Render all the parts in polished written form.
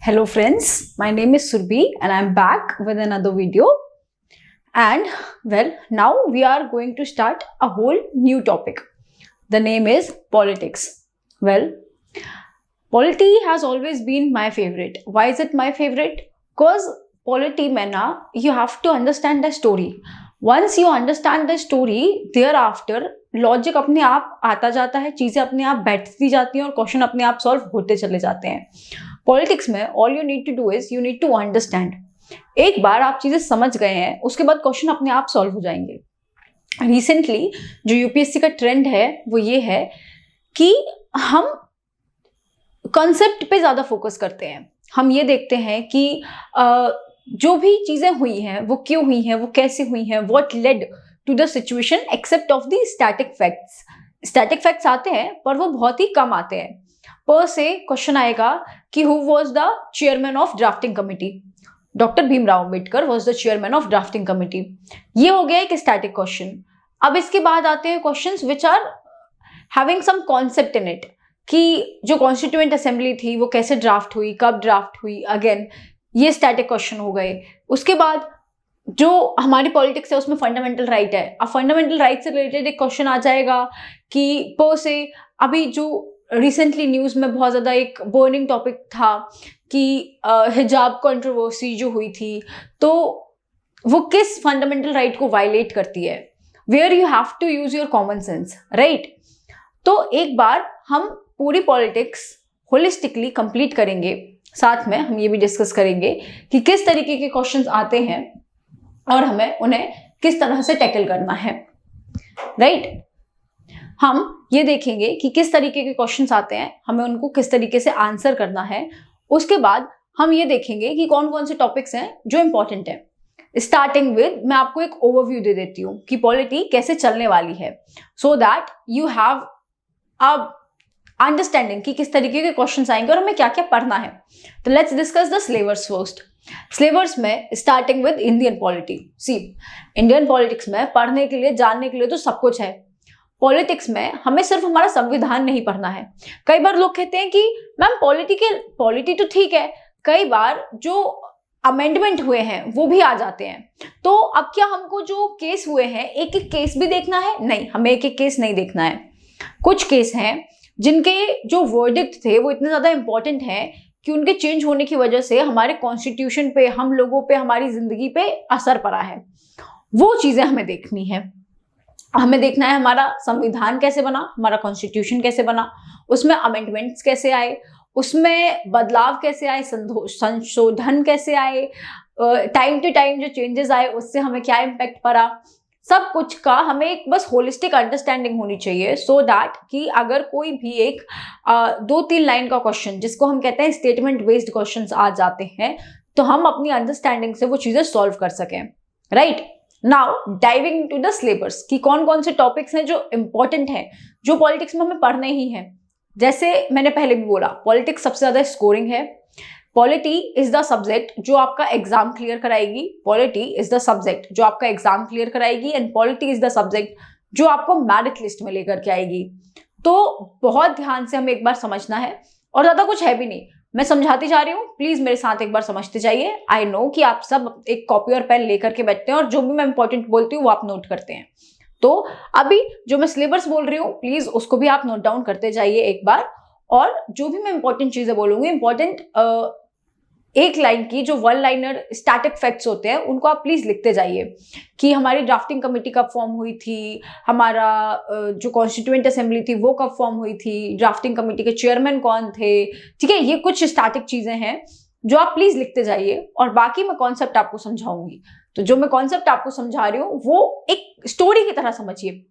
Hello friends, my name is Surbhi and I'm back with another video. And well, now we are going to start a whole new topic. The name is politics. Well, polity has always been my favorite. Why is it my favorite? Because polity mein na, you have to understand the story. Once you understand the story, thereafter logic अपने आप आता जाता है, चीजें अपने आप बैठती जाती हैं और क्वेश्चन अपने आप सॉल्व होते चले जाते हैं. पॉलिटिक्स में all you need to do is you need to understand. एक बार आप चीजें समझ गए हैं, उसके बाद क्वेश्चन अपने आप सॉल्व हो जाएंगे. रिसेंटली जो यूपीएससी का ट्रेंड है वो ये है कि हम कॉन्सेप्ट पे ज्यादा फोकस करते हैं. हम ये देखते हैं कि जो भी चीजें हुई हैं वो क्यों हुई हैं, वो कैसे हुई हैं, what led to the situation accept of the static facts. Static facts आते हैं पर वो बहुत ही कम आते हैं. पर से क्वेश्चन आएगा कि who was the chairman of drafting committee. Doctor Bhimrao Ambedkar was the chairman of drafting committee. ये हो गया एक स्टैटिक क्वेश्चन. अब इसके बाद आते हैं questions which are having some concept in it, कि जो कॉन्स्टिट्यूएंट असेंबली थी वो कैसे ड्राफ्ट हुई, कब ड्राफ्ट हुई. अगेन ये स्टैटिक क्वेश्चन हो गए. उसके बाद जो हमारी पॉलिटिक्स है उसमें फंडामेंटल राइट है. अब फंडामेंटल राइट से रिलेटेड एक क्वेश्चन आ जाएगा कि पर से अभी जो रिसेंटली न्यूज में बहुत ज्यादा एक बर्निंग टॉपिक था कि हिजाब कंट्रोवर्सी जो हुई थी, तो वो किस फंडामेंटल राइट को वायलेट करती है. Where you have to use your common sense, right. तो एक बार हम पूरी पॉलिटिक्स होलिस्टिकली कंप्लीट करेंगे. साथ में हम ये भी डिस्कस करेंगे कि किस तरीके के क्वेश्चंस आते हैं और हमें उन्हें किस तरह से टैकल करना है, राइट. हम ये देखेंगे कि किस तरीके के क्वेश्चंस आते हैं, हमें उनको किस तरीके से आंसर करना है. उसके बाद हम ये देखेंगे कि कौन कौन से टॉपिक्स हैं जो इंपॉर्टेंट है. स्टार्टिंग विद मैं आपको एक ओवरव्यू दे देती हूँ कि पॉलिटी कैसे चलने वाली है, so that you have a understanding कि किस तरीके के क्वेश्चंस आएंगे और हमें क्या क्या पढ़ना है. तो let's discuss the syllabus first. Syllabus में starting with Indian polity. See, Indian politics में पढ़ने के लिए, जानने के लिए तो सब कुछ है. पॉलिटिक्स में हमें सिर्फ हमारा संविधान नहीं पढ़ना है. कई बार लोग कहते हैं कि मैम पॉलिटी तो ठीक है, कई बार जो अमेंडमेंट हुए हैं वो भी आ जाते हैं. तो अब क्या हमको जो केस हुए हैं एक एक केस भी देखना है? नहीं, हमें एक एक केस नहीं देखना है. कुछ केस हैं जिनके जो वर्डिक्ट थे वो इतने ज्यादा इंपॉर्टेंट हैं कि उनके चेंज होने की वजह से हमारे कॉन्स्टिट्यूशन पे, हम लोगों पे, हमारी जिंदगी पे असर पड़ा है. वो चीजें हमें देखनी है. हमें देखना है हमारा संविधान कैसे बना, हमारा कॉन्स्टिट्यूशन कैसे बना, उसमें अमेंडमेंट्स कैसे आए, उसमें बदलाव कैसे आए, संशोधन कैसे आए, टाइम टू टाइम जो चेंजेस आए उससे हमें क्या इम्पैक्ट पड़ा. सब कुछ का हमें एक बस होलिस्टिक अंडरस्टैंडिंग होनी चाहिए, सो दैट कि अगर कोई भी एक 2-3 लाइन का क्वेश्चन, जिसको हम कहते हैं स्टेटमेंट बेस्ड क्वेश्चंस आ जाते हैं, तो हम अपनी अंडरस्टैंडिंग से वो चीजें सॉल्व कर सकें, right. Now diving into the syllabus कि कौन कौन से टॉपिक्स हैं जो इंपॉर्टेंट हैं, जो पॉलिटिक्स में हमें पढ़ने ही हैं. जैसे मैंने पहले भी बोला, पॉलिटिक्स सबसे ज्यादा स्कोरिंग है. पॉलिटी इज द सब्जेक्ट जो आपका एग्जाम क्लियर कराएगी. पॉलिटी इज द सब्जेक्ट जो आपका एग्जाम क्लियर कराएगी and polity is the subject जो आपको मेरिट लिस्ट में लेकर के आएगी. तो बहुत ध्यान से हमें एक बार समझना है, और ज्यादा कुछ है भी नहीं, मैं समझाती जा रही हूँ, प्लीज मेरे साथ एक बार समझते जाइए. आई नो कि आप सब एक कॉपी और पेन लेकर के बैठते हैं और जो भी मैं इंपॉर्टेंट बोलती हूँ वो आप नोट करते हैं. तो अभी जो मैं सिलेबस बोल रही हूँ प्लीज उसको भी आप नोट डाउन करते जाइए एक बार. और जो भी मैं इंपॉर्टेंट चीजें बोलूंगी, इंपॉर्टेंट एक लाइन की जो 1 लाइनर स्टैटिक फैक्ट्स होते हैं उनको आप प्लीज लिखते जाइए कि हमारी ड्राफ्टिंग कमेटी कब फॉर्म हुई थी, हमारा जो कॉन्स्टिट्यूएंट असेंबली थी वो कब फॉर्म हुई थी, ड्राफ्टिंग कमेटी के चेयरमैन कौन थे. ठीक है, ये कुछ स्टैटिक चीजें हैं जो आप प्लीज लिखते जाइए, और बाकी मैं कॉन्सेप्ट आपको समझाऊंगी. तो जो मैं कॉन्सेप्ट आपको समझा रही हूँ वो एक स्टोरी की तरह समझिए,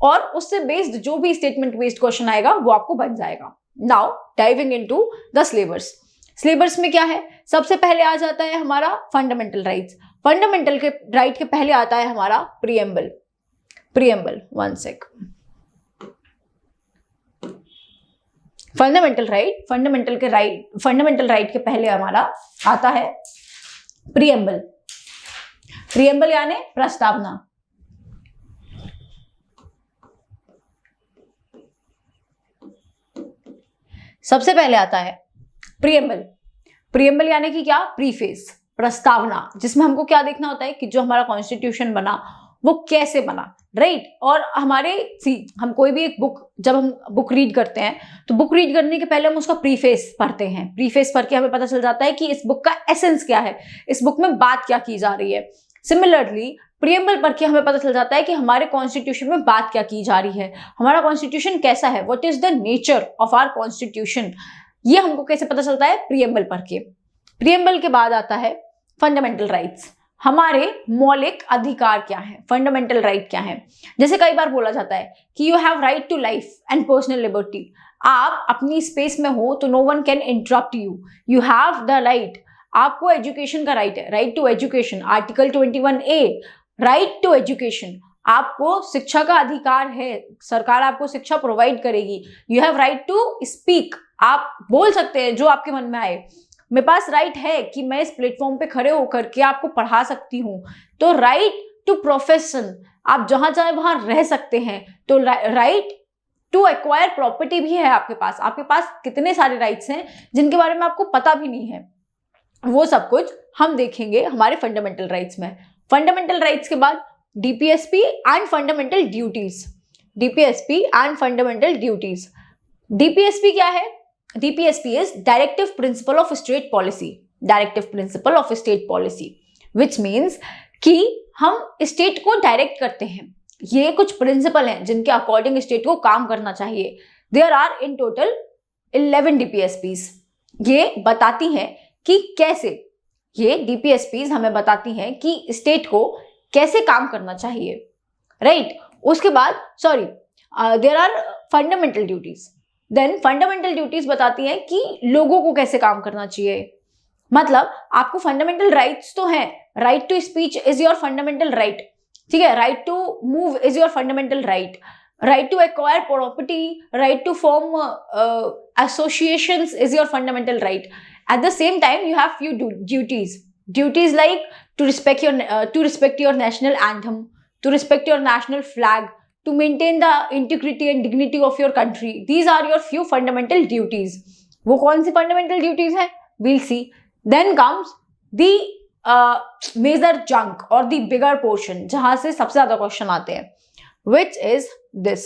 और उससे बेस्ड जो भी स्टेटमेंट बेस्ड क्वेश्चन आएगा वो आपको बन जाएगा. Now diving into the syllabus. Syllabus में क्या है, सबसे पहले आ जाता है हमारा फंडामेंटल राइट्स. फंडामेंटल के राइट के पहले आता है हमारा प्रीएम्बल. प्रीएम्बल, 1 सेक. फंडामेंटल राइट के पहले हमारा आता है प्रीएम्बल. प्रीएम्बल यानी प्रस्तावना. सबसे पहले आता है प्रीएम्बल. प्रियम्बल यानी कि क्या, प्रीफेस, प्रस्तावना, जिसमें हमको क्या देखना होता है कि जो हमारा कॉन्स्टिट्यूशन बना वो कैसे बना, राइट। और हमारे हम कोई भी एक बुक, जब हम बुक रीड करते हैं तो बुक रीड करने के पहले हम उसका प्रीफेस पढ़ते हैं। प्रीफेस पढ़ के हमें पता चल जाता है कि इस बुक का एसेंस क्या है, इस बुक में बात क्या की जा रही है। सिमिलरली प्रियम्बल पढ़ के हमें पता चल जाता है कि हमारे कॉन्स्टिट्यूशन में बात क्या की जा रही है, हमारा कॉन्स्टिट्यूशन कैसा है, what is the nature of our constitution. ये हमको कैसे पता चलता है, प्रियम्बल पढ़ के। प्रियम्बल के बाद आता है फंडामेंटल राइट्स, हमारे मौलिक अधिकार क्या है, फंडामेंटल राइट क्या है। जैसे कई बार बोला जाता है कि you have right to life and personal liberty, आप अपनी स्पेस में हो तो no one can interrupt you, you have the right, आपको एजुकेशन का राइट है, right to education, article 21A, right to education, आपको शिक्षा का अधिकार है, सरकार आपको शिक्षा प्रोवाइड करेगी। You have right to speak, आप बोल सकते हैं जो आपके मन में आए, मेरे पास राइट है कि मैं इस प्लेटफॉर्म पे खड़े होकर के आपको पढ़ा सकती हूँ। तो राइट टू प्रोफेशन, आप जहां चाहे वहां रह सकते हैं। तो राइट टू एक्वायर प्रॉपर्टी भी है आपके पास कितने सारे राइट्स हैं जिनके बारे में आपको पता भी नहीं है, वो सब कुछ हम देखेंगे हमारे फंडामेंटल राइट्स में। फंडामेंटल राइट्स के बाद DPSP and fundamental duties, DPSP and fundamental duties. DPSP क्या है, DPSP is Directive Principle of State Policy, Directive Principle of State Policy, which means कि हम स्टेट को डायरेक्ट करते हैं। ये कुछ प्रिंसिपल हैं जिनके अकॉर्डिंग स्टेट को काम करना चाहिए। There are in total 11 DPSPs। ये बताती हैं कि कैसे, ये DPSPs हमें बताती हैं कि स्टेट को कैसे काम करना चाहिए, राइट। उसके बाद there are fundamental duties। Then fundamental duties बताती हैं कि लोगों को कैसे काम करना चाहिए। मतलब आपको फंडामेंटल राइट्स तो हैं, right to speech is your fundamental right, ठीक है, right to move is your fundamental right, right to acquire property, right to form associations is your fundamental right. At the same time you have few duties like to respect your national anthem, to respect your national flag, to maintain the integrity and dignity of your country. These are your few fundamental duties. वो कौन सी fundamental duties हैं? We'll see. Then comes the major chunk or the bigger portion, जहाँ से सबसे ज़्यादा question आते हैं, which is this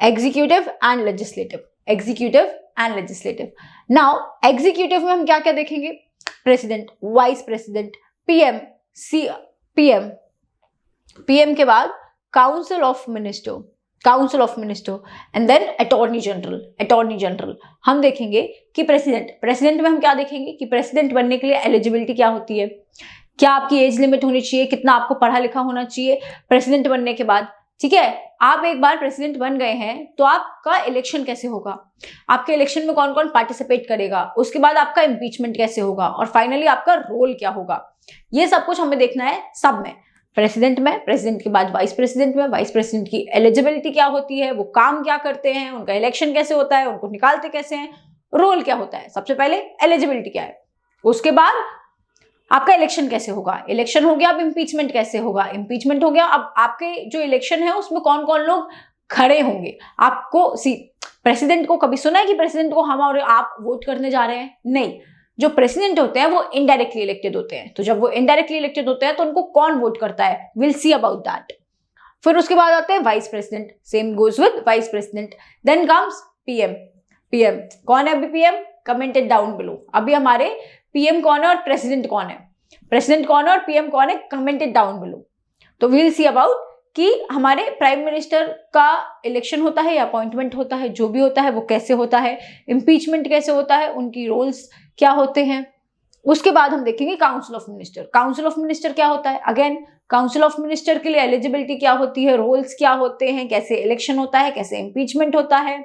executive and legislative. Executive and legislative. Now executive में हम क्या क्या देखेंगे? President, Vice President, PM, PM के बाद council of minister and then attorney general. हम देखेंगे कि प्रेसिडेंट में हम क्या देखेंगे कि प्रेसिडेंट बनने के लिए एलिजिबिलिटी क्या होती है, क्या आपकी एज लिमिट होनी चाहिए, कितना आपको पढ़ा लिखा होना चाहिए प्रेसिडेंट बनने के बाद, ठीक है। आप एक बार प्रेसिडेंट बन गए हैं तो आपका इलेक्शन कैसे होगा, आपके इलेक्शन में कौन कौन पार्टिसिपेट करेगा, उसके बाद आपका इम्पीचमेंट कैसे होगा, और फाइनली आपका रोल क्या होगा। ये सब कुछ हमें देखना है सब में, प्रेसिडेंट में, प्रेसिडेंट के बाद वाइस प्रेसिडेंट में, वाइस प्रेसिडेंट की एलिजिबिलिटी क्या होती है, वो काम क्या करते हैं, उनका इलेक्शन कैसे होता है, उनको निकालते कैसे हैं, रोल क्या होता है। सबसे पहले एलिजिबिलिटी क्या है, उसके बाद आपका इलेक्शन कैसे होगा, इलेक्शन हो गया, अब इम्पीचमेंट कैसे होगा, इम्पीचमेंट हो गया, अब आपके जो इलेक्शन है उसमें कौन कौन लोग खड़े होंगे। आपको प्रेसिडेंट को कभी सुना है कि प्रेसिडेंट को हम और आप वोट करने जा रहे हैं? नहीं, जो प्रेसिडेंट होते हैं वो इनडायरेक्टली इलेक्टेड होते हैं। तो जब वो इनडायरेक्टली इलेक्टेड होते हैं तो उनको कौन वोट करता है, विल सी अबाउट दैट। फिर उसके बाद आते हैं vice president, same goes with vice president. Then comes PM कौन है अभी पीएम, कमेंटेड डाउन बिलो। अभी हमारे पीएम कौन है और प्रेसिडेंट कौन है, प्रेसिडेंट कौन है और पीएम कौन है, कमेंटेड डाउन बिलो। तो विल सी अबाउट कि हमारे प्राइम मिनिस्टर का इलेक्शन होता है या अपॉइंटमेंट होता है, जो भी होता है वो कैसे होता है, इम्पीचमेंट कैसे होता है, उनकी रोल्स क्या होते हैं। उसके बाद हम देखेंगे council of minister. Council of minister क्या होता है, अगेन काउंसिल ऑफ मिनिस्टर के लिए एलिजिबिलिटी क्या होती है, रोल्स क्या होते हैं, कैसे इलेक्शन होता है, कैसे इम्पीचमेंट होता है।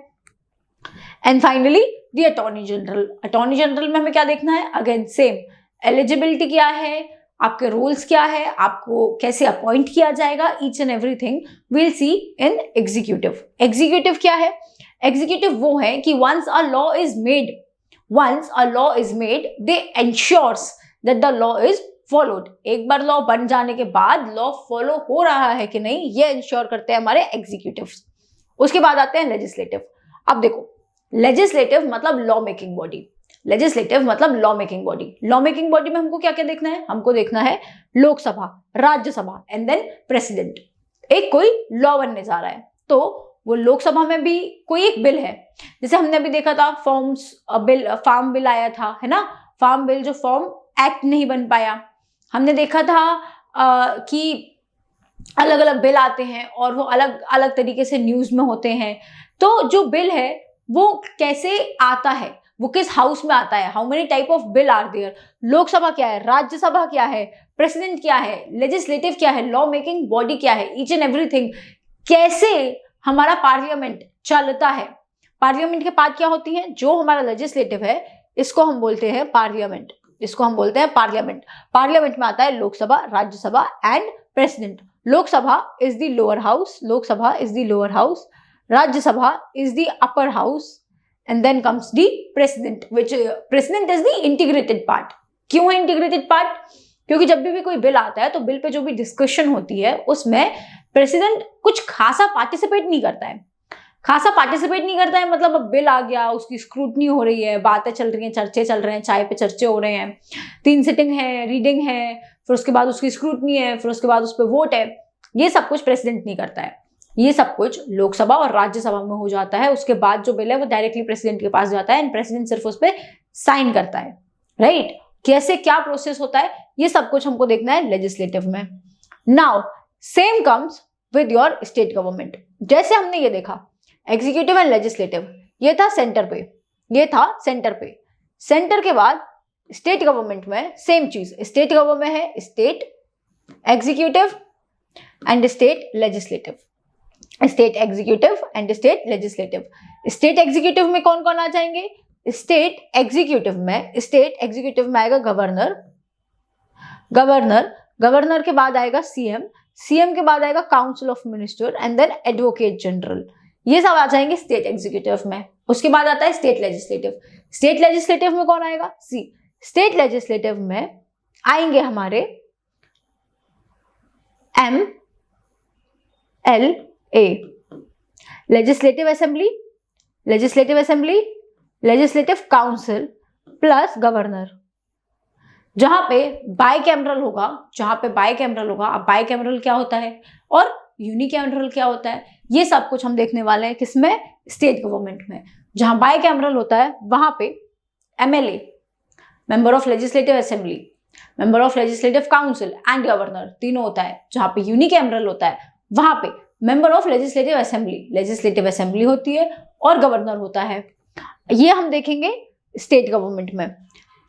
And finally the attorney general. Attorney general में हमें क्या देखना है, अगेन सेम, एलिजिबिलिटी क्या है, आपके रूल्स क्या है, आपको कैसे अपॉइंट किया जाएगा, each and everything will see in executive. Executive क्या है, एग्जीक्यूटिव वो है कि once a law is made they ensures that the law is followed। एक बार लॉ बन जाने के बाद लॉ फॉलो हो रहा है कि नहीं, ये इंश्योर करते हैं हमारे एग्जीक्यूटिव्स। उसके बाद आते हैं लेजिस्लेटिव। अब देखो, लेजिस्लेटिव मतलब लॉ मेकिंग बॉडी। लेजिस्लेटिव मतलब law making body. Law making body में हमको क्या क्या देखना है, हमको देखना है Lok Sabha, Rajya Sabha and then president. एक कोई लॉ बनने जा रहा है तो वो लोकसभा में भी कोई एक बिल है, जैसे हमने अभी देखा था फार्म बिल आया था, है ना, फार्म बिल जो फार्म एक्ट नहीं बन पाया। हमने देखा था कि अलग अलग बिल आते हैं और वो अलग अलग तरीके से न्यूज में होते हैं। तो जो बिल है वो कैसे आता है, वो किस हाउस में आता है, how many type of bill are there, Lok Sabha क्या है, राज्यसभा क्या है, प्रेसिडेंट क्या है, लेजिस्लेटिव क्या है, लॉ मेकिंग बॉडी क्या है, ईच एंड एवरीथिंग, कैसे हमारा पार्लियामेंट चलता है। पार्लियामेंट के बाद क्या होती है, जो हमारा लेजिस्लेटिव है इसको हम बोलते हैं पार्लियामेंट, इसको हम बोलते हैं पार्लियामेंट। पार्लियामेंट में आता है Lok Sabha, Rajya Sabha and president. Lok Sabha is the lower house, Lok Sabha is the lower house, Rajya Sabha is the upper house and then comes the president, which president is the integrated part. क्यों है इंटीग्रेटेड पार्ट, क्योंकि जब भी कोई बिल आता है तो बिल पे जो भी डिस्कशन होती है उसमें प्रेसिडेंट कुछ खासा पार्टिसिपेट नहीं करता है। खासा पार्टिसिपेट नहीं करता है मतलब अब बिल आ गया, उसकी स्क्रूटनी हो रही है, बातें चल रही हैं, चर्चे चल रहे हैं, चाय पे चर्चे हो रहे हैं, 3 सिटिंग है, रीडिंग है, फिर उसके बाद उसकी स्क्रूटनी है, फिर उसके बाद उस पर वोट है। ये सब कुछ प्रेसिडेंट नहीं करता है, ये सब कुछ लोकसभा और राज्यसभा में हो जाता है। उसके बाद जो बिल है वो डायरेक्टली प्रेसिडेंट के पास जाता है एंड प्रेसिडेंट सिर्फ उस पर साइन करता है, राइट। कैसे क्या प्रोसेस होता है ये सब कुछ हमको देखना है लेजिस्लेटिव में। Now same comes with your state government. जैसे हमने ये देखा एग्जीक्यूटिव एंड लेजिस्लेटिव, ये था सेंटर पे, ये था सेंटर पे। सेंटर के बाद स्टेट गवर्नमेंट में सेम चीज, स्टेट गवर्नमेंट है state executive and state legislative, state executive and state legislative. State executive में कौन कौन आ जाएंगे, स्टेट एग्जीक्यूटिव में आएगा गवर्नर, गवर्नर के बाद आएगा सीएम, सीएम के बाद आएगा council of minister and then advocate general. ये सब आ जाएंगे स्टेट एग्जीक्यूटिव में। उसके बाद आता है स्टेट लेजिस्लेटिव। स्टेट लेजिस्लेटिव में कौन आएगा, स्टेट लेजिस्लेटिव में आएंगे हमारे MLA, legislative assembly, legislative council plus governor. जहां पे बाइकैमरल होगा, अब बाइकैमरल क्या होता है और यूनिकैमरल क्या होता है, ये सब कुछ हम देखने वाले हैं किसमें, स्टेट गवर्नमेंट में। जहां बाइकैमरल होता है वहां पे MLA, member of legislative assembly, member of legislative council and governor तीनों होता है। जहां पे यूनिकैमरल होता है वहां पे मेंबर ऑफ लेजिस्लेटिव असेंबली होती है और गवर्नर होता है। ये हम देखेंगे स्टेट गवर्नमेंट में।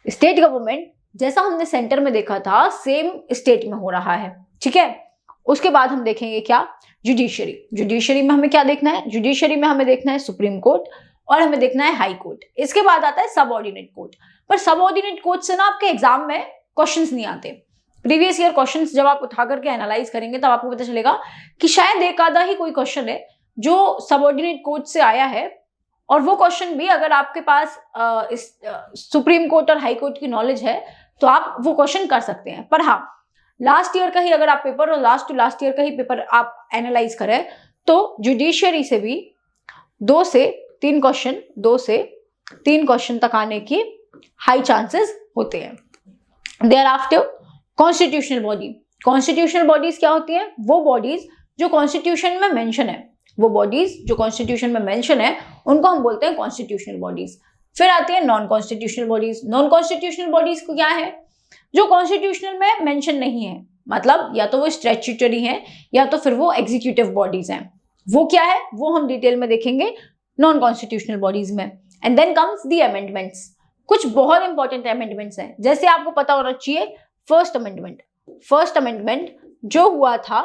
स्टेट गवर्नमेंट जैसा हमने सेंटर में देखा था सेम स्टेट में हो रहा है, ठीक है। उसके बाद हम देखेंगे क्या, जुडिशरी में हमें क्या देखना है, जुडिशरी में हमें देखना है सुप्रीम कोर्ट और हमें देखना है हाई कोर्ट। इसके बाद आता है सबऑर्डिनेट कोर्ट। पर सबऑर्डिनेट कोर्ट से ना आपके एग्जाम में क्वेश्चंस नहीं आते। प्रीवियस ईयर क्वेश्चंस जब आप उठा करके एनालाइज करेंगे तब आपको पता चलेगा कि शायद एक आधा ही कोई क्वेश्चन है जो सबऑर्डिनेट कोर्ट से आया है, और वो क्वेश्चन भी अगर आपके पास सुप्रीम कोर्ट और हाई कोर्ट की नॉलेज है तो आप वो क्वेश्चन कर सकते हैं। पर हाँ, लास्ट ईयर का ही अगर आप पेपर और लास्ट टू लास्ट ईयर का ही पेपर आप एनालाइज करें तो जुडिशियरी से भी 2 से 3 क्वेश्चन तक आने की हाई चांसेस होते हैं। There after constitutional body. Constitutional bodies क्या होती हैं, वो बॉडीज जो कॉन्स्टिट्यूशन में मेंशन है, उनको हम बोलते हैं कॉन्स्टिट्यूशनल बॉडीज। फिर आती है non constitutional bodies. Non constitutional bodies को क्या है, जो कॉन्स्टिट्यूशनल में मेंशन नहीं है, मतलब या तो वो स्टैट्यूटरी है या तो फिर वो एग्जीक्यूटिव बॉडीज हैं। वो क्या है वो हम डिटेल में देखेंगे नॉन कॉन्स्टिट्यूशनल बॉडीज में। And then comes the amendments. कुछ बहुत इंपॉर्टेंट अमेंडमेंट्स हैं, जैसे आपको पता होना चाहिए फर्स्ट अमेंडमेंट जो हुआ था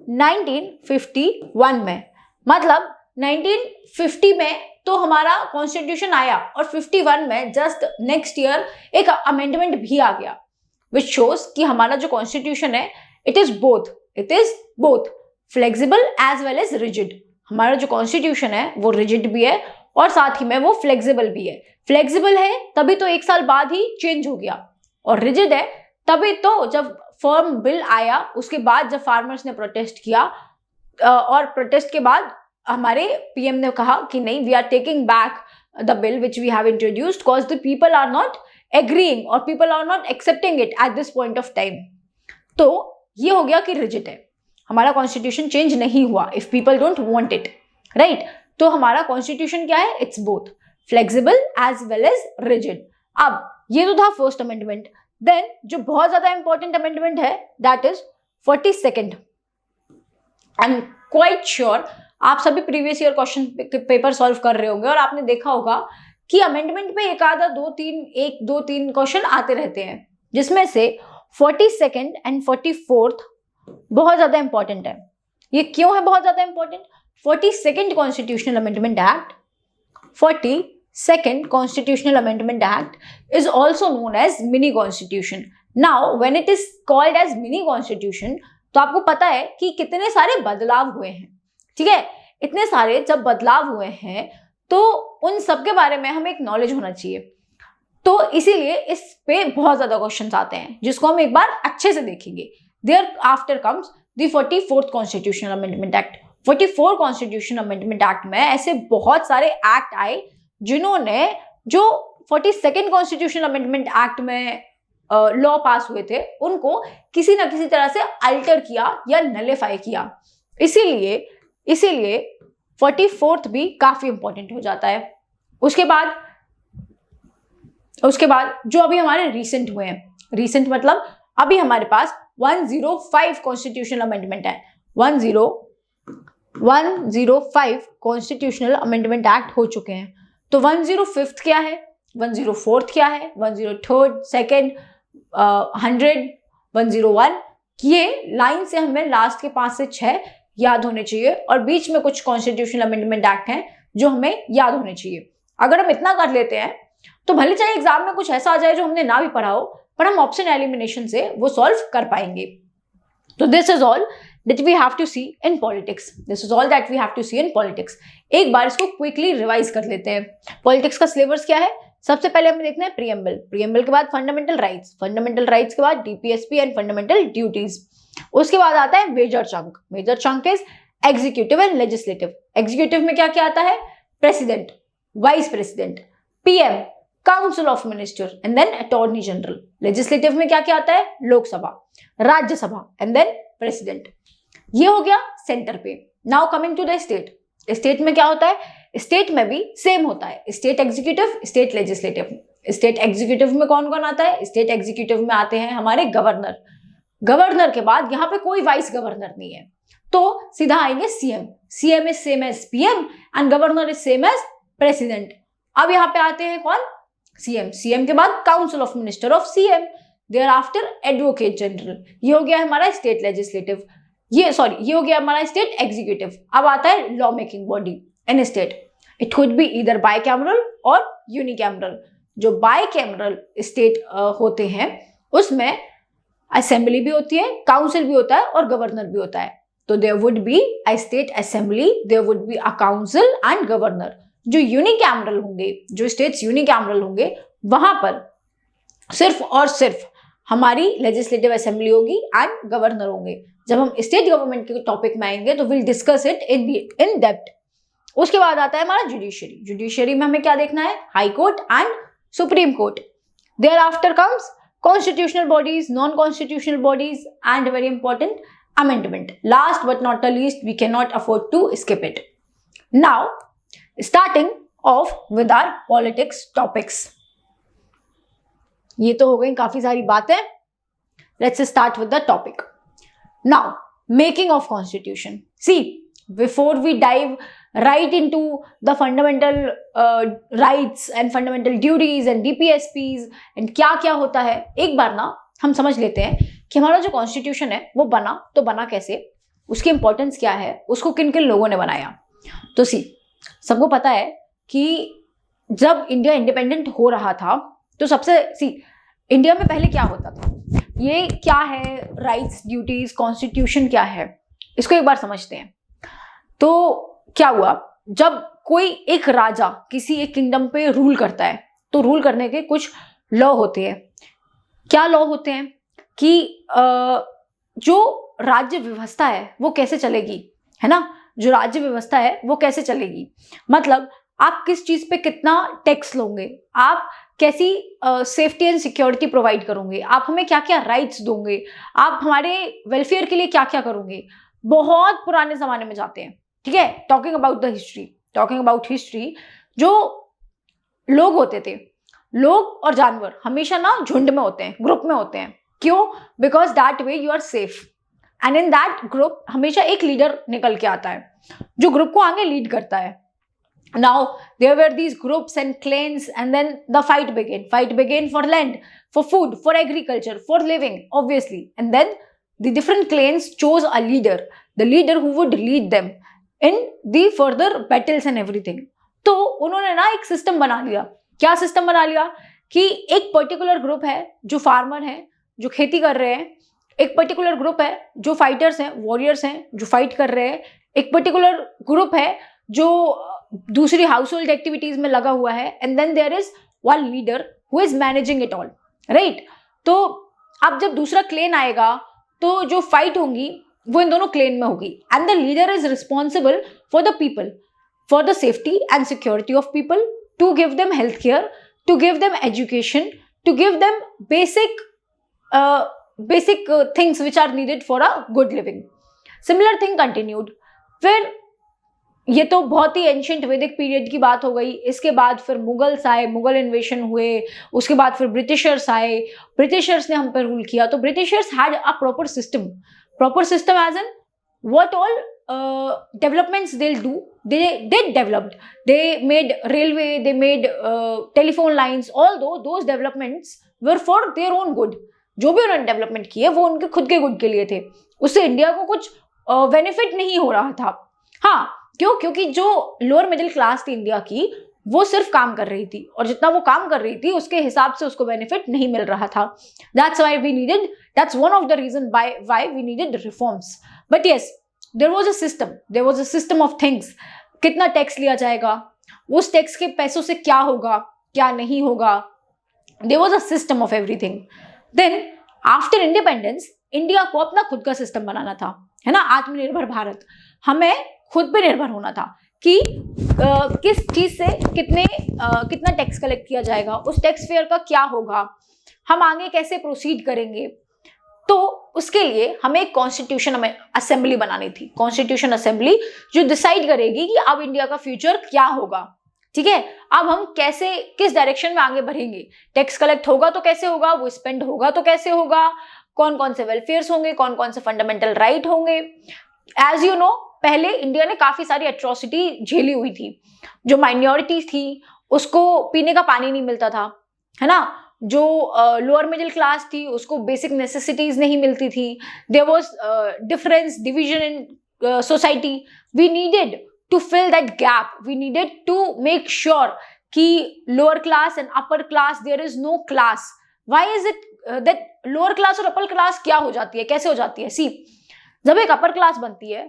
1951 में। मतलब 1950 में तो हमारा कॉन्स्टिट्यूशन आया और 51 में जस्ट नेक्स्ट ईयर एक अमेंडमेंट भी आ गया, विच शोज कि हमारा जो कॉन्स्टिट्यूशन है it is both flexible as well as rigid. हमारा जो कॉन्स्टिट्यूशन है वो रिजिड भी है और साथ ही में वो फ्लेक्सिबल भी है। फ्लेक्सिबल है तभी तो 1 साल बाद ही चेंज हो गया, और रिजिड है तभी तो जब फर्म बिल आया उसके बाद जब फार्मर्स ने प्रोटेस्ट किया और प्रोटेस्ट के बाद हमारे पीएम ने कहा कि नहीं, we are taking back the bill which we have introduced because the people are not agreeing or people are not accepting it at this point of time. तो ये हो गया कि रिजिड है, हमारा कॉन्स्टिट्यूशन चेंज नहीं हुआ if people don't want it, right. तो हमारा कॉन्स्टिट्यूशन क्या है, it's both flexible as well as rigid. अब ये तो था फर्स्ट अमेंडमेंट. देन जो बहुत ज्यादा इंपॉर्टेंट अमेंडमेंट है that is 42nd. I am quite sure आप सभी previous year question paper solve कर रहे होंगे और आपने देखा होगा कि अमेंडमेंट पे एक आधा 2-3 क्वेश्चन आते रहते हैं, जिसमें से 42nd एंड 44th बहुत ज्यादा इंपॉर्टेंट है. ये क्यों है बहुत ज्यादा important? 42nd constitutional amendment act, 42nd constitutional amendment act is also known as mini constitution. Now when it is called as mini constitution तो आपको पता है कि कितने सारे बदलाव हुए हैं, ठीक है. इतने सारे जब बदलाव हुए हैं तो उन सब के बारे में हमें एक नॉलेज होना चाहिए. तो इसीलिए इस पे बहुत ज्यादा क्वेश्चंस आते हैं जिसको हम एक बार अच्छे से देखेंगे. There after comes the 44th constitutional amendment act. 44 constitution amendment act में ऐसे बहुत सारे एक्ट आए जिन्होंने जो 42nd कॉन्स्टिट्यूशनल अमेंडमेंट एक्ट में लॉ पास हुए थे उनको किसी ना किसी तरह से अल्टर किया या नलिफाई किया. इसीलिए 44th भी काफी इंपॉर्टेंट हो जाता है. उसके बाद जो अभी हमारे रिसेंट हुए हैं, रिसेंट मतलब अभी हमारे पास 105 कॉन्स्टिट्यूशनल अमेंडमेंट है. 105 कॉन्स्टिट्यूशनल अमेंडमेंट एक्ट हो चुके हैं. तो 105th क्या है, 104th क्या है, 103rd, 2nd, 100, 101, ये लाइन से हमें लास्ट के 5 से 6 याद होने चाहिए और बीच में कुछ कॉन्स्टिट्यूशनल अमेंडमेंट एक्ट हैं जो हमें याद होने चाहिए. अगर हम इतना कर लेते हैं तो भले चाहे एग्जाम में कुछ ऐसा आ जाए जो हमने ना भी पढ़ा हो, पर हम ऑप्शन एलिमिनेशन से वो सॉल्व कर पाएंगे. तो this is all that we have to see in politics. This is all that we have to see in politics. एक बार इसको क्विकली रिवाइज कर लेते हैं. पॉलिटिक्स का सिलेबस क्या है? सबसे पहले हमें देखना है प्रीएम्बल, प्रीएम्बल के बाद फंडामेंटल राइट्स, फंडामेंटल राइट्स के बाद डीपीएसपी एंड फंडामेंटल ड्यूटीज. उसके बाद आता है major chunk. Major chunk is executive and legislative. Executive में क्या क्या आता है? President, vice president, PM, council of minister and then attorney general. Legislative में क्या क्या आता है? Lok Sabha, Rajya Sabha and then president. ये हो गया सेंटर पे. Now coming to the state. State में क्या होता है? स्टेट में भी सेम होता है, state executive, state legislative. State executive में कौन कौन आता है? स्टेट एग्जीक्यूटिव में आते हैं हमारे गवर्नर. गवर्नर के बाद यहाँ पे कोई वाइस गवर्नर नहीं है तो सीधा आएंगे CM. CM is same as PM and governor is same as president. अब यहाँ पे आते हैं कौन? सीएम. सीएम के बाद council of minister of CM, there after advocate general. ये हो गया हमारा स्टेट लेजिस्लेटिव. ये हो गया हमारा स्टेट एग्जीक्यूटिव. अब आता है law making body in state. It could be either bicameral और यूनिकैमरल. जो बाइकैमरल स्टेट होते हैं उसमें असेंबली भी होती है, काउंसिल भी होता है और गवर्नर भी होता है. तो there would be a state assembly, there would be a council and governor. जो यूनिकैमरल होंगे, जो स्टेट्स यूनिकैमरल होंगे, वहां पर सिर्फ और सिर्फ हमारी लेजिस्लेटिव असेंबली होगी एंड गवर्नर होंगे. जब हम स्टेट गवर्नमेंट के टॉपिक में आएंगे तो will discuss it in depth. उसके बाद आता है हमारा जुडिशरी. जुडिशरी में हमें क्या देखना है? High court and supreme court. There after comes constitutional bodies, non constitutional bodies and very important amendment. Last but not the least, we can not afford to skip it. Now starting off with our politics topics. ये तो हो गई काफी सारी बातें. Let's start with the topic. Now, making of constitution. See, before we dive right into the fundamental rights and fundamental duties and DPSPs and क्या क्या होता है, एक बार ना हम समझ लेते हैं कि हमारा जो कॉन्स्टिट्यूशन है वो बना कैसे, उसकी इंपॉर्टेंस क्या है, उसको किन किन लोगों ने बनाया. तो सबको पता है कि जब इंडिया इंडिपेंडेंट हो रहा था तो इंडिया में पहले क्या होता था, ये क्या है, राइट्स, ड्यूटीज, कॉन्स्टिट्यूशन क्या है, इसको एक बार समझते हैं. तो क्या हुआ, जब कोई एक राजा किसी एक किंगडम पे रूल करता है तो रूल करने के कुछ लॉ होते हैं. क्या लॉ होते हैं कि जो राज्य व्यवस्था है वो कैसे चलेगी, है ना. जो राज्य व्यवस्था है वो कैसे चलेगी, मतलब आप किस चीज पे कितना टैक्स लोगे, आप कैसी सेफ्टी एंड सिक्योरिटी प्रोवाइड करोगे, आप हमें क्या क्या राइट्स दोगे, आप हमारे वेलफेयर के लिए क्या क्या करोगे। बहुत पुराने जमाने में जाते हैं, ठीक है। Talking about the history, talking about history, जो लोग होते थे, लोग और जानवर हमेशा ना झुंड में होते हैं, ग्रुप में होते हैं। क्यों? Because that way you are safe, and in that group हमेशा एक लीडर निकल के आता है जो ग्रुप को आगे लीड करता है। Now there were these groups and clans, and then the fight began. Fight began for land, for food, for agriculture, for living, obviously. And then the different clans chose a leader, the leader who would lead them in the further battles and everything. तो उन्होंने ना एक system बना लिया। क्या system बना लिया कि एक पर्टिकुलर ग्रुप है जो फार्मर है, जो खेती कर रहे हैं, एक पर्टिकुलर ग्रुप है जो फाइटर्स हैं, वॉरियर्स हैं, जो फाइट कर रहे हैं, एक पर्टिकुलर ग्रुप है जो दूसरी हाउस होल्ड एक्टिविटीज में लगा हुआ है, and then there is one leader who is managing it all, right. तो अब जब दूसरा क्लेन आएगा तो जो फाइट होंगी वो इन दोनों क्लेन में होगी, and the leader is responsible for the people, for the safety and security of people, to give them health care, to give them education, to give them basic things which are needed for a good living. Similar thing continued. फिर ये तो बहुत ही ancient वैदिक period की बात हो गई। इसके बाद फिर मुगल्स आए, मुगल इन्वेशन हुए, उसके बाद फिर ब्रिटिशर्स आए, ब्रिटिशर्स ने हम पर रूल किया। तो Britishers had a proper system as an what all developments they'll do, they developed, they made railway, they made telephone lines, although those developments were for their own good. जो भी उन्होंने development किए वो उनके खुद के गुड के लिए थे, उससे इंडिया को कुछ बेनिफिट नहीं हो रहा था। हाँ, क्यों? क्योंकि जो लोअर मिडिल क्लास थी इंडिया की, वो सिर्फ काम कर रही थी, और जितना वो काम कर रही थी उसके हिसाब से उसको बेनिफिट नहीं मिल रहा था। that's one of the reason why we needed reforms. But yes, there was a system of things. कितना टैक्स लिया जाएगा, उस टैक्स के पैसों से क्या होगा, क्या नहीं होगा, there was a system of everything. Then after independence, India को अपना खुद का सिस्टम बनाना था, है ना, आत्मनिर्भर भारत। हमें खुद पे निर्भर होना था कि किस चीज से कितना टैक्स कलेक्ट किया जाएगा, उस टैक्स फेयर का क्या होगा, हम आगे कैसे प्रोसीड करेंगे। तो उसके लिए हमें एक कॉन्स्टिट्यूशन असेंबली बनानी थी, कॉन्स्टिट्यूशन असेंबली जो डिसाइड करेगी कि अब इंडिया का फ्यूचर क्या होगा, ठीक है। अब हम कैसे, किस डायरेक्शन में आगे बढ़ेंगे, टैक्स कलेक्ट होगा तो कैसे होगा, वो स्पेंड होगा तो कैसे होगा, कौन कौन से वेलफेयर्स होंगे, कौन कौन से फंडामेंटल राइट होंगे। एज यू नो, पहले इंडिया ने काफी सारी एट्रोसिटी झेली हुई थी। जो माइनॉरिटीज थी उसको पीने का पानी नहीं मिलता था, है ना, जो लोअर मिडिल क्लास थी उसको बेसिक नेसेसिटीज नहीं मिलती थी, there was difference, division in society. We needed to fill that gap, we needed to make sure कि lower class and upper class, there is no class. Why is it that lower class और upper class क्या हो जाती है, कैसे हो जाती है? सी, जब एक अपर क्लास बनती है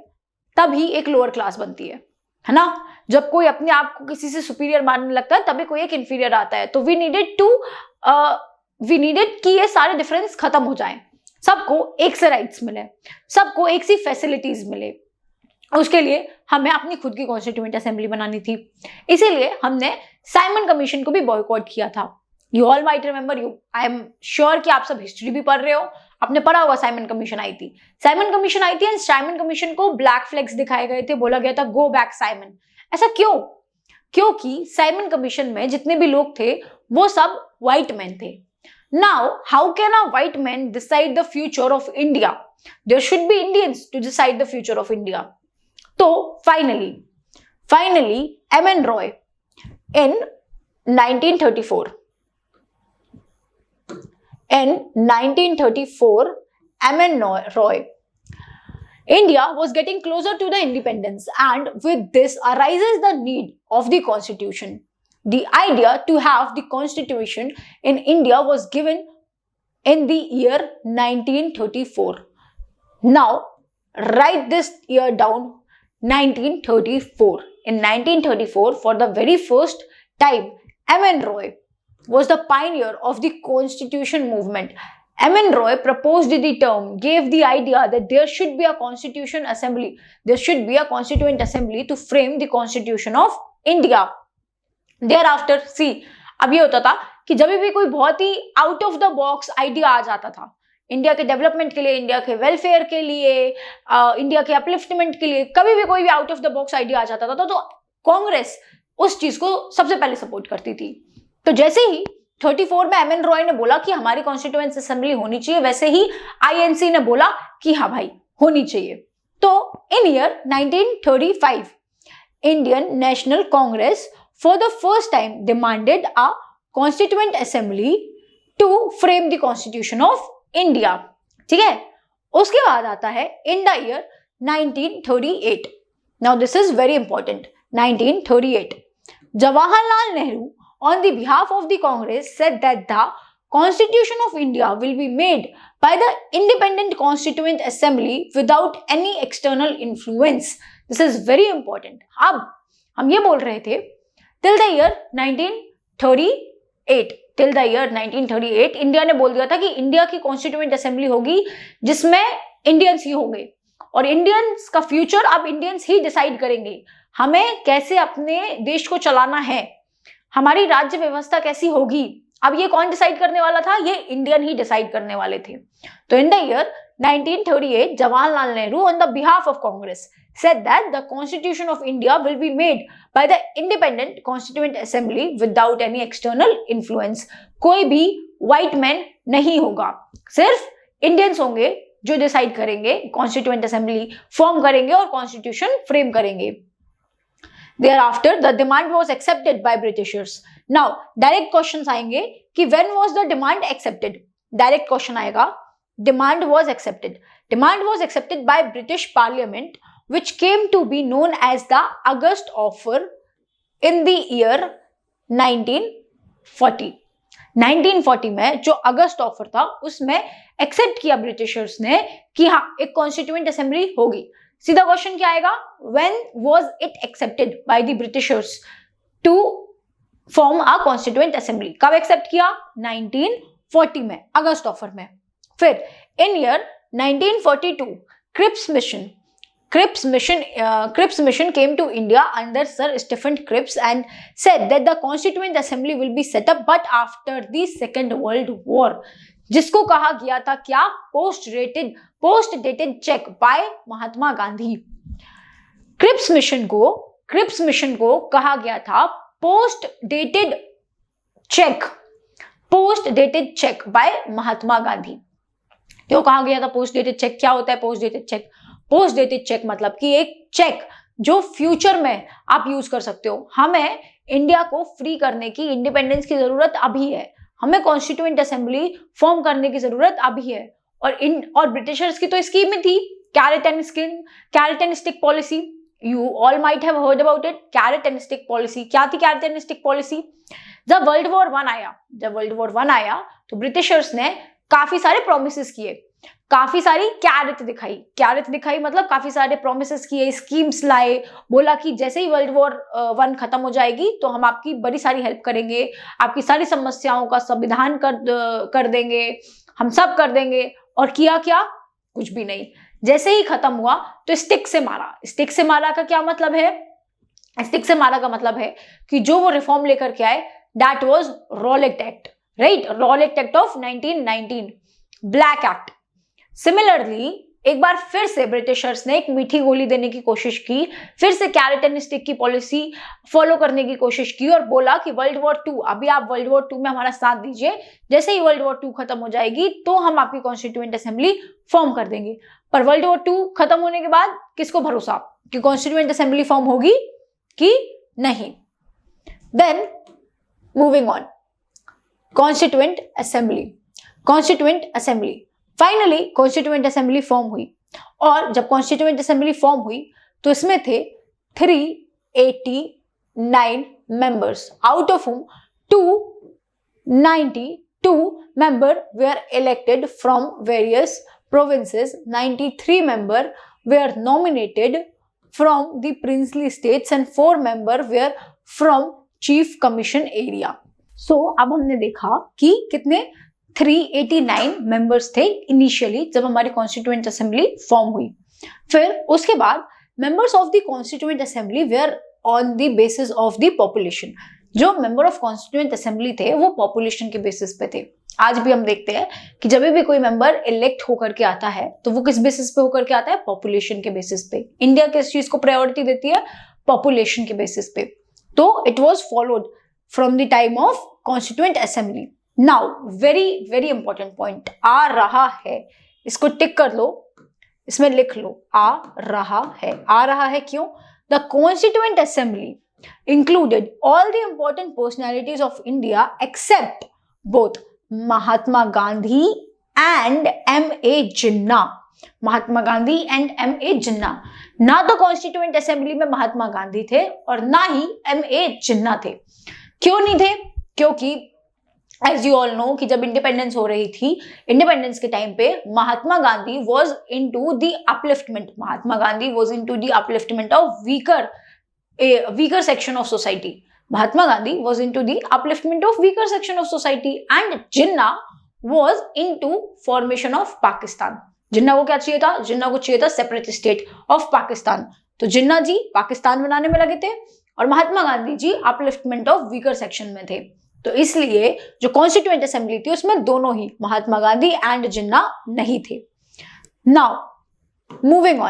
तभी एक लोअर क्लास बनती है ना। जब कोई अपने आप को किसी से सुपीरियर मानने लगता है तभी कोई एक इंफीरियर आता है। तो वी नीडेड कि ये सारे डिफरेंस खत्म हो जाएं, सबको एक से राइट्स मिले, सबको एक सी फैसिलिटीज मिले। उसके लिए हमें अपनी खुद की कॉन्स्टिट्यूएंट असेंबली बनानी थी। इसीलिए हमने साइमन कमीशन को भी बॉयकॉट किया था। You all might remember, I am sure कि आप सब हिस्ट्री भी पढ़ रहे हो, आपने पढ़ा होगा साइमन कमीशन आई थी एंड साइमन कमीशन को ब्लैक फ्लैग्स दिखाए गए थे, बोला गया था गो बैक साइमन। ऐसा क्यों? क्योंकि साइमन कमीशन में जितने भी लोग थे वो सब व्हाइट मैन थे। Now how can a white man decide the future of India? There should be Indians to decide the future of India. तो finally M N. Roy in 1934, M.N. Roy, India was getting closer to the independence, and with this arises the need of the constitution. The idea to have the constitution in India was given in the year 1934. Now, write this year down, 1934. In 1934, for the very first time, M.N. Roy was the pioneer of the constitution movement. M.N. Roy proposed the term, gave the idea that there should be a constitution assembly, there should be a constituent assembly to frame the constitution of India. Thereafter see, अब ये होता था कि जब भी कोई बहुत ही out of the box idea आ जाता था इंडिया के डेवलपमेंट के लिए, इंडिया के वेलफेयर के लिए, इंडिया के अपलिफ्टमेंट के लिए, कभी भी कोई भी out of the box idea आ जाता था तो कांग्रेस उस चीज को सबसे पहले सपोर्ट करती थी। तो जैसे ही 34 में एम एन रॉय ने बोला कि हमारी कॉन्स्टिट्यूएंट असेंबली होनी चाहिए, वैसे ही आईएनसी ने बोला कि हाँ भाई होनी चाहिए। तो in year 1935 Indian National Congress for the first time demanded a constituent assembly to frame the constitution of India. ठीक है, उसके बाद आता है in the year 1938। Now this is very important. 1938 Jawaharlal Nehru on the behalf of the Congress said that the Constitution of India will be made by the independent Constituent Assembly without any external influence. This is very important. अब हम ये बोल रहे थे till the year 1938, till the year 1938 India ने बोल दिया था कि इंडिया की कॉन्स्टिट्यूएंट असेंबली होगी जिसमें इंडियंस ही होंगे और इंडियंस का फ्यूचर अब इंडियंस ही डिसाइड करेंगे, हमें कैसे अपने देश को चलाना है, हमारी राज्य व्यवस्था कैसी होगी। अब ये कौन डिसाइड करने वाला था? ये इंडियन ही डिसाइड करने वाले थे। तो इन the year 1938 Jawaharlal Nehru on the behalf of Congress said that the constitution of India will be made by the independent constituent assembly without any external influence. कोई भी व्हाइट मैन नहीं होगा, सिर्फ इंडियंस होंगे जो डिसाइड करेंगे, कॉन्स्टिट्यूएंट असेंबली फॉर्म करेंगे और कॉन्स्टिट्यूशन फ्रेम करेंगे। Thereafter the demand was accepted by Britishers. Now direct questions आएंगे कि when was the demand accepted? Direct question आएगा, demand was accepted. Demand was accepted by British Parliament, which came to be known as the August Offer in the year 1940. 1940 में जो अगस्त offer था उसमें accept किया Britishers ने कि हाँ एक कॉन्स्टिट्यूएंट असेंबली होगी। सीधा क्वेश्चन क्या आएगा? When was it accepted by the Britishers to form a constituent assembly? कब एक्सेप्ट किया? 1940 में, अगस्त ऑफर में। फिर इन year 1942 Cripps mission came to India under Sir Stephen Cripps and said that the Constituent Assembly will be set up but after the Second World War, जिसको कहा गया था क्या? Post dated cheque bye Mahatma Gandhi. Cripps mission को कहा गया था post dated cheque bye Mahatma Gandhi. क्यों कहा गया था पोस्ट डेटेड चेक? क्या होता है post dated cheque? Post dated cheque मतलब कि एक चेक जो फ्यूचर में आप यूज कर सकते हो। हमें इंडिया को फ्री करने की, इंडिपेंडेंस की जरूरत अभी है, हमें कॉन्स्टिट्यूएंट असेंबली फॉर्म करने की जरूरत अभी है। और ब्रिटिशर्स की तो स्कीम में थी carrot and stick policy. You all might have heard about it, carrot and stick policy. क्या थी कैरेट एंड स्टिक पॉलिसी? जब वर्ल्ड वॉर वन आया तो ब्रिटिशर्स ने काफी सारे प्रोमिसेस किए, काफी सारी कैरेट दिखाई मतलब काफी सारे प्रोमिसेस किए, स्कीम्स लाए, बोला कि जैसे ही वर्ल्ड वॉर 1 खत्म हो जाएगी तो हम आपकी बड़ी सारी हेल्प करेंगे, आपकी सारी समस्याओं का संविधान कर देंगे, हम सब कर देंगे। और किया क्या? कुछ भी नहीं। जैसे ही खत्म हुआ तो स्टिक से मारा का क्या मतलब है? स्टिक से मारा का मतलब है कि जो वो रिफॉर्म लेकर के आए that was Rowlatt act, right? Rowlatt act of 1919, black act. Similarly एक बार फिर से ब्रिटिशर्स ने एक मीठी गोली देने की कोशिश की, फिर से कैरेट एंड स्टिक की पॉलिसी फॉलो करने की कोशिश की और बोला कि वर्ल्ड वॉर 2, अभी आप वर्ल्ड वॉर 2 में हमारा साथ दीजिए, जैसे ही वर्ल्ड वॉर 2 खत्म हो जाएगी तो हम आपकी कॉन्स्टिट्यूएंट असेंबली फॉर्म कर देंगे। पर वर्ल्ड वॉर 2 खत्म होने के बाद किसको भरोसा कि कॉन्स्टिट्यूएंट असेंबली फॉर्म होगी कि नहीं? Then moving on, constituent assembly finally constituent assembly form हुई। और जब कॉन्स्टिट्यूएंट असेंबली फॉर्म हुई तो इसमें थे 389 members, out of whom 292 member were elected from various provinces, 93 member were nominated from the princely states and 4 member were from chief commission area. So अब हमने देखा कि कितने 389 मेंबर्स थे इनिशियली जब हमारी कॉन्स्टिट्यूएंट असेंबली फॉर्म हुई। फिर उसके बाद members of the constituent assembly were on the basis of the population. जो मेंबर ऑफ कॉन्स्टिट्यूएंट असेंबली थे वो पॉपुलेशन के बेसिस पे थे। आज भी हम देखते हैं कि जब भी कोई मेंबर इलेक्ट होकर के आता है तो वो किस बेसिस पे होकर के आता है, पॉपुलेशन के बेसिस पे। इंडिया किस चीज को प्रायोरिटी देती है, पॉपुलेशन के बेसिस पे। तो it was followed from the time of constituent assembly. Now very very important point आ रहा है, इसको टिक कर लो, इसमें लिख लो, आ रहा है। आ रहा है क्यों? The constituent assembly included all the important personalities of India except both Mahatma Gandhi and M.A. Jinnah. Mahatma Gandhi and M.A. जिन्ना। ना तो कॉन्स्टिट्यूएंट असेंबली में महात्मा गांधी थे और ना ही M.A. जिन्ना थे। क्यों नहीं थे? क्योंकि एज यू ऑल नो कि जब इंडिपेंडेंस हो रही थी, इंडिपेंडेंस के टाइम पे Mahatma Gandhi was into the upliftment, Mahatma Gandhi was into the upliftment of weaker section of society. Mahatma Gandhi was into the upliftment of weaker section of society and Jinnah was into formation of Pakistan. जिन्ना को क्या चाहिए था? जिन्ना को चाहिए था separate state of Pakistan. तो जिन्ना जी पाकिस्तान बनाने में लगे थे और Mahatma Gandhi ji upliftment of weaker section में थे। तो इसलिए जो कॉन्स्टिट्यूएंट असेंबली थी उसमें दोनों ही महात्मा गांधी एंड जिन्ना नहीं थे। नाउ मूविंग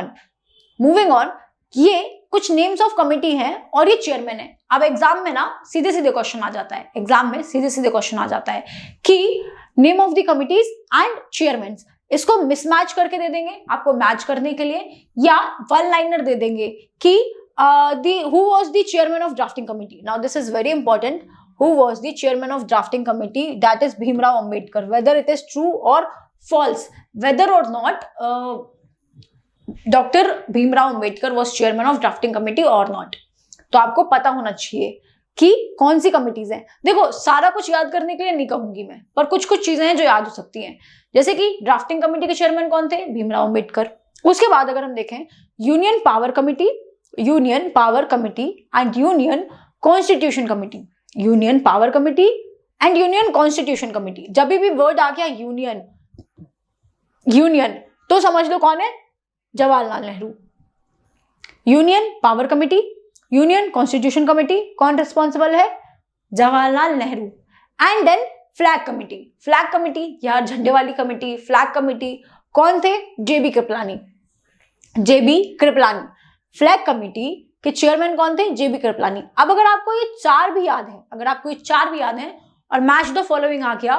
ऑन, ये कुछ नेम्स ऑफ कमिटी हैं और ये चेयरमैन है। अब एग्जाम में ना सीधे सीधे क्वेश्चन आ जाता है, एग्जाम में सीधे सीधे क्वेश्चन आ जाता है कि name of the committees and chairman. इसको मिसमैच करके दे देंगे आपको मैच करने के लिए, या वन लाइनर दे देंगे कि who was the chairman of drafting committee. Now this is very important, who was the chairman of drafting committee, that is Bhimrao Ambedkar. Whether it is true और फॉल्स, वेदर और not doctor Bhimrao Ambedkar was chairman of drafting committee और not. तो आपको पता होना चाहिए कि कौन सी कमिटीज हैं। देखो सारा कुछ याद करने के लिए नहीं कहूंगी मैं, पर कुछ कुछ चीजें हैं जो याद हो सकती हैं, जैसे कि ड्राफ्टिंग कमिटी के चेयरमैन कौन थे? भीमराव अंबेडकर। उसके बाद अगर हम देखें union power committee and union constitution committee, union power committee and union constitution committee. जब भी वर्ड आ गया यूनियन तो समझ लो कौन है? Jawaharlal Nehru. Union power committee, union constitution committee, कौन रिस्पॉन्सिबल है? Jawaharlal Nehru. And then flag committee यार झंडे वाली कमिटी, फ्लैग कमिटी कौन थे? जेबी कृपलानी। फ्लैग कमिटी के चेयरमैन कौन थे? जेबी कृपलानी। अब अगर आपको ये चार भी याद है और मैच द फॉलोइंग आ गया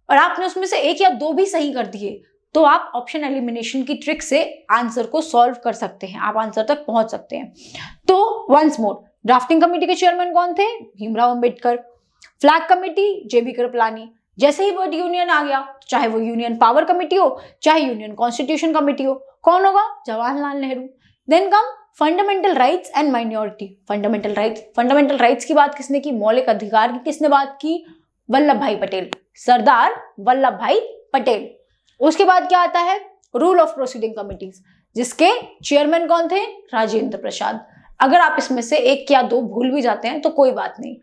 और आपने उसमें से एक या दो भी सही कर दिए तो आप ऑप्शन एलिमिनेशन की ट्रिक से आंसर को सॉल्व कर सकते हैं, आप आंसर तक पहुंच सकते हैं। तो वंस मोर, ड्राफ्टिंग कमेटी के चेयरमैन कौन थे? भीमराव अंबेडकर। फ्लैग कमेटी जेबी कृपलानी। जैसे ही वर्ड यूनियन आ गया, चाहे वो यूनियन पावर कमेटी हो चाहे यूनियन कॉन्स्टिट्यूशन कमेटी हो, कौन होगा? Jawaharlal Nehru. Then come fundamental rights and minority. Fundamental rights की बात किसने की? मौलिक अधिकार की किसने बात की? वल्लभ भाई पटेल, सरदार वल्लभ भाई पटेल। उसके बाद क्या आता है? रूल ऑफ प्रोसीडिंग कमिटीज, जिसके चेयरमैन कौन थे? राजेंद्र प्रसाद। अगर आप इसमें से एक या दो भूल भी जाते हैं तो कोई बात नहीं,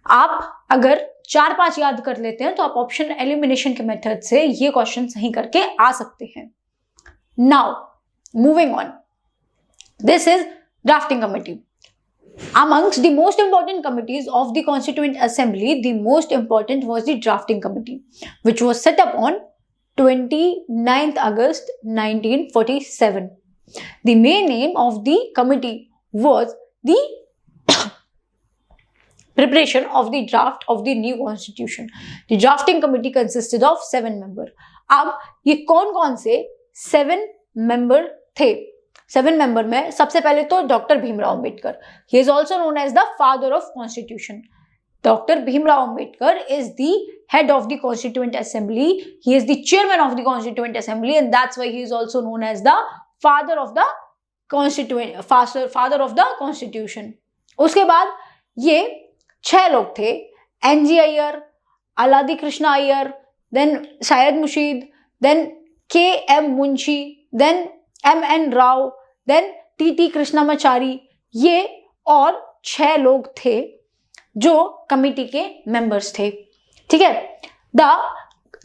आप अगर 4-5 याद कर लेते हैं तो आप ऑप्शन एलिमिनेशन के मेथड से ये क्वेश्चन सही करके आ सकते हैं। Now moving on, this is drafting committee. Amongst the most important committees of the Constituent Assembly, the most important was the Drafting Committee, which was set up on 29th August 1947. The main aim of the committee was the preparation of the draft of the new constitution. The drafting committee consisted of 7 members. अब ये कौन से 7 member थे? 7 member में सबसे पहले तो doctor Bhimrao Ambedkar, he is also known as the father of constitution. Dr. Bhimrao Ambedkar is the head of the Constituent Assembly. He is the chairman of the Constituent Assembly, and that's why he is also known as the father of the Constitution. उसके बाद ये 6 लोग थे, N.G. Iyer, Alladi Krishna Iyer, then शायद मुशीद, then K.M. Munshi, then M.N. Rao, then T.T. Krishnamachari. ये और 6 लोग थे जो कमिटी के मेंबर्स थे। ठीक है, the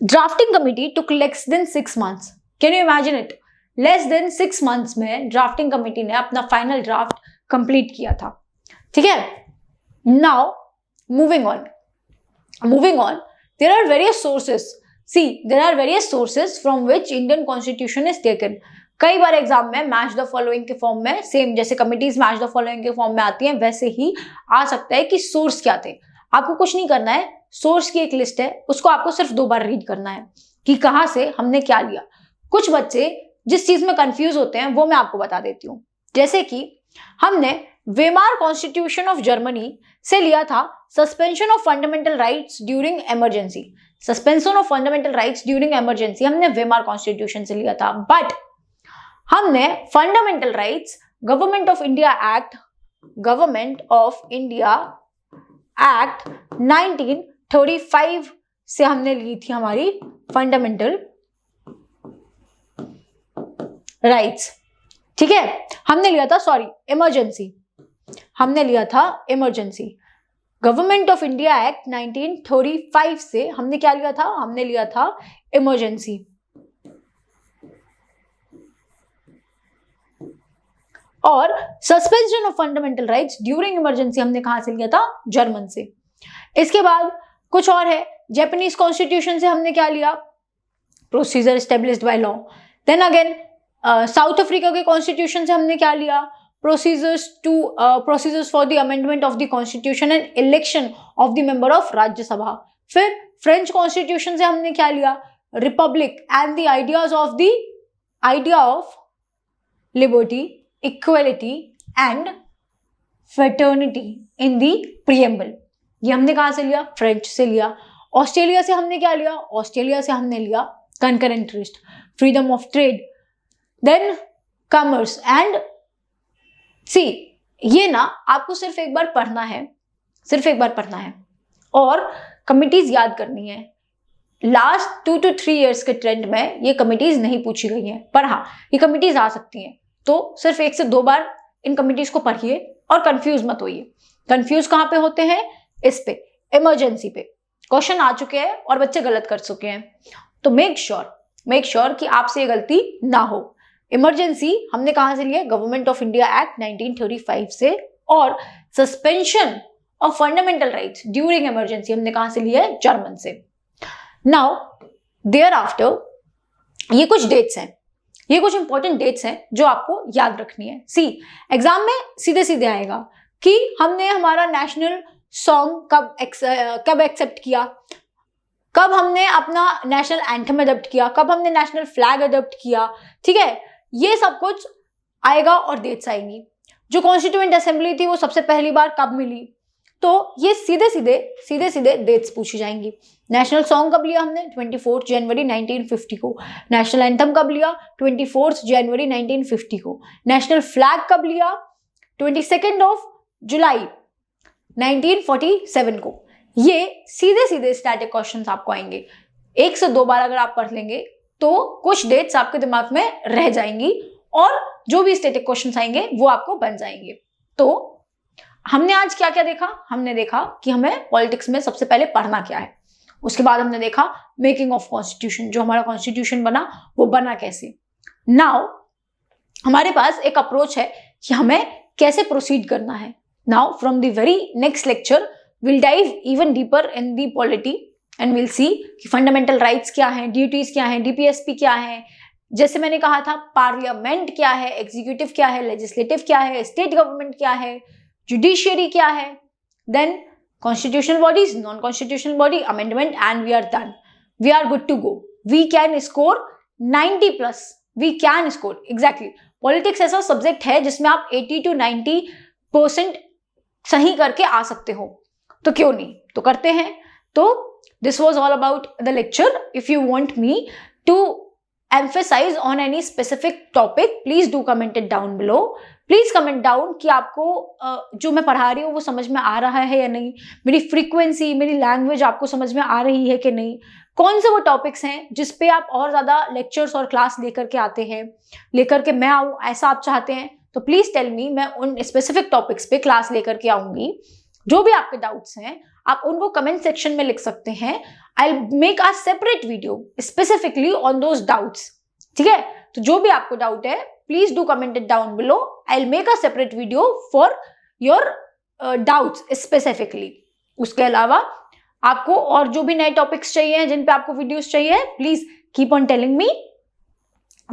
drafting committee took less than 6 months। Can you imagine it? Less than 6 months में ड्राफ्टिंग कमिटी ने अपना फाइनल ड्राफ्ट कंप्लीट किया था। ठीक है, now moving on, there are various sources. See, there are various sources from which Indian Constitution is taken. कई बार exam में match the following के फॉर्म में, सेम जैसे कमिटीज मैच द फॉलोइंग के फॉर्म में आती हैं, वैसे ही आ सकता है कि सोर्स क्या थे. आपको कुछ नहीं करना है, सोर्स की एक लिस्ट है, उसको आपको सिर्फ 2 बार रीड करना है कि कहां से हमने क्या लिया. कुछ बच्चे जिस चीज में कंफ्यूज होते हैं वो मैं आपको बता देती हूँ. जैसे कि हमने वेमार कॉन्स्टिट्यूशन ऑफ जर्मनी से लिया था suspension of fundamental rights during emergency. Suspension of fundamental rights during emergency हमने वेमार कॉन्स्टिट्यूशन से लिया था. बट हमने fundamental rights government of India act 1935 से हमने ली थी हमारी फंडामेंटल राइट्स. ठीक है, हमने लिया था emergency. Government of India act 1935 से हमने क्या लिया था, हमने लिया था इमरजेंसी. और suspension of fundamental rights during emergency हमने कहां से लिया था, जर्मन से. इसके बाद कुछ और है, जापानीज कॉन्स्टिट्यूशन से हमने क्या लिया, procedure established by law. Then again South Africa के कॉन्स्टिट्यूशन से हमने क्या लिया, procedures for the amendment of the constitution and election of the member of Rajya Sabha. फिर फ्रेंच कॉन्स्टिट्यूशन से हमने क्या लिया, republic and the idea of liberty, equality and fraternity in the preamble. ये हमने कहां से लिया, फ्रेंच से लिया. ऑस्ट्रेलिया से हमने क्या लिया, ऑस्ट्रेलिया से हमने लिया concurrent list, freedom of trade, then commerce and see. ये ना आपको सिर्फ एक बार पढ़ना है और कमिटीज याद करनी है. लास्ट 2 to 3 इयर्स के ट्रेंड में ये कमिटीज नहीं पूछी गई हैं, पर हाँ ये कमिटीज आ सकती हैं. तो सिर्फ 1 से 2 बार इन कमिटीज को पढ़िए और कंफ्यूज मत होइए. कंफ्यूज कहाँ पे होते हैं, इस पे इमरजेंसी पे क्वेश्चन आ चुके हैं और बच्चे गलत कर चुके हैं. तो मेक श्योर कि आपसे ये गलती ना हो. इमरजेंसी हमने कहां से लिया, गवर्नमेंट ऑफ इंडिया एक्ट 1935 से. और suspension of fundamental rights during emergency हमने कहां से लिया है, जर्मन से. नाउ देयर आफ्टर ये कुछ डेट्स हैं, ये कुछ इंपॉर्टेंट डेट्स हैं जो आपको याद रखनी है. सी, एग्जाम में सीधे सीधे आएगा कि हमने हमारा नेशनल सॉन्ग कब एक्सेप्ट किया, कब हमने अपना नेशनल एंथम अडॉप्ट किया, कब हमने नेशनल फ्लैग अडॉप्ट किया. ठीक है, ये सब कुछ आएगा और डेट्स आएंगी. जो कॉन्स्टिट्यूएंट असेंबली थी वो सबसे पहली बार कब मिली, तो ये सीधे सीधे डेट्स पूछी जाएंगी. नेशनल सॉन्ग कब लिया हमने, 24 जनवरी 1950 को. नेशनल एंथम कब लिया, 24 जनवरी 1950 को. नेशनल फ्लैग कब लिया, 22 जुलाई 1947 को. ये सीधे स्टैटिक क्वेश्चंस आपको आएंगे. 1 से 2 बार अगर आप पढ़ लेंगे तो कुछ डेट्स आपके दिमाग में रह जाएंगी और जो भी स्टैटिक क्वेश्चंस आएंगे वो आपको बन जाएंगे. तो हमने आज क्या क्या देखा, हमने देखा कि हमें पॉलिटिक्स में सबसे पहले पढ़ना क्या है. उसके बाद हमने देखा मेकिंग ऑफ कॉन्स्टिट्यूशन, जो हमारा कॉन्स्टिट्यूशन बना वो बना कैसे. नाउ हमारे पास एक अप्रोच है कि हमें कैसे प्रोसीड करना है. Now from the very next lecture we'll dive even deeper in the polity and we'll see कि फंडामेंटल राइट्स क्या हैं, ड्यूटीज क्या हैं, डीपीएसपी क्या है. जैसे मैंने कहा था, पार्लियामेंट क्या है, एग्जीक्यूटिव क्या है, लेजिस्लेटिव क्या है, स्टेट गवर्नमेंट क्या है, जुडिशियरी क्या है, then constitutional bodies, non constitutional body, amendment, and we are done. We are good to go. We can score 90+. We can score exactly. Politics ऐसा सब्जेक्ट है जिसमें आप 80 to 90% सही करके आ सकते हो, तो क्यों नहीं, तो करते हैं. तो this was all about the lecture. If you want me to emphasize on any specific topic, please do comment it down below. Please comment down कि आपको जो मैं पढ़ा रही हूँ वो समझ में आ रहा है या नहीं, मेरी फ्रीक्वेंसी, मेरी लैंग्वेज आपको समझ में आ रही है कि नहीं, कौन से वो टॉपिक्स हैं जिस पे आप और ज़्यादा लेक्चर्स और क्लास लेकर के आते हैं, लेकर के मैं आऊँ ऐसा आप चाहते हैं, तो प्लीज़ टेल मी. मैं उन स्पेसिफिक टॉपिक्स पे क्लास लेकर के आऊँगी. जो भी आपके डाउट्स हैं आप उनको कमेंट सेक्शन में लिख सकते हैं. I will make a separate video specifically on those doubts. ठीक है, तो जो भी आपको डाउट है please do comment it down below. I will make a separate video for your doubts specifically. उसके अलावा आपको और जो भी नए टॉपिक्स चाहिए, जिन पे आपको वीडियोस चाहिए, please keep on telling me.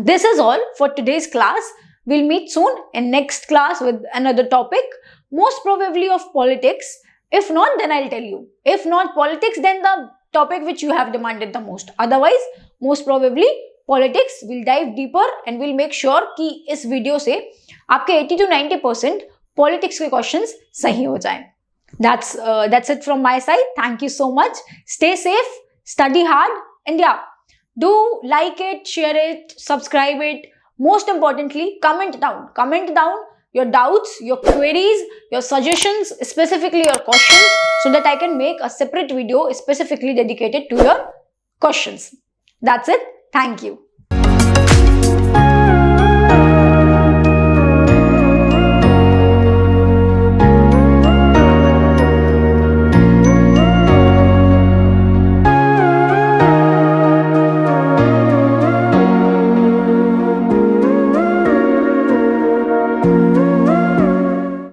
This is all for today's class. We'll meet soon in next class with another topic, most probably of politics. If not, then I'll tell you. If not politics, then the topic which you have demanded the most. Otherwise, most probably politics. We'll dive deeper and we'll make sure कि इस video से आपके 80 to 90% politics के questions सही हो जाएं. That's it from my side. Thank you so much. Stay safe, study hard, and yeah, do like it, share it, subscribe it. Most importantly, comment down. Comment down your doubts, your queries, your suggestions, specifically your questions, so that I can make a separate video specifically dedicated to your questions. That's it. Thank you.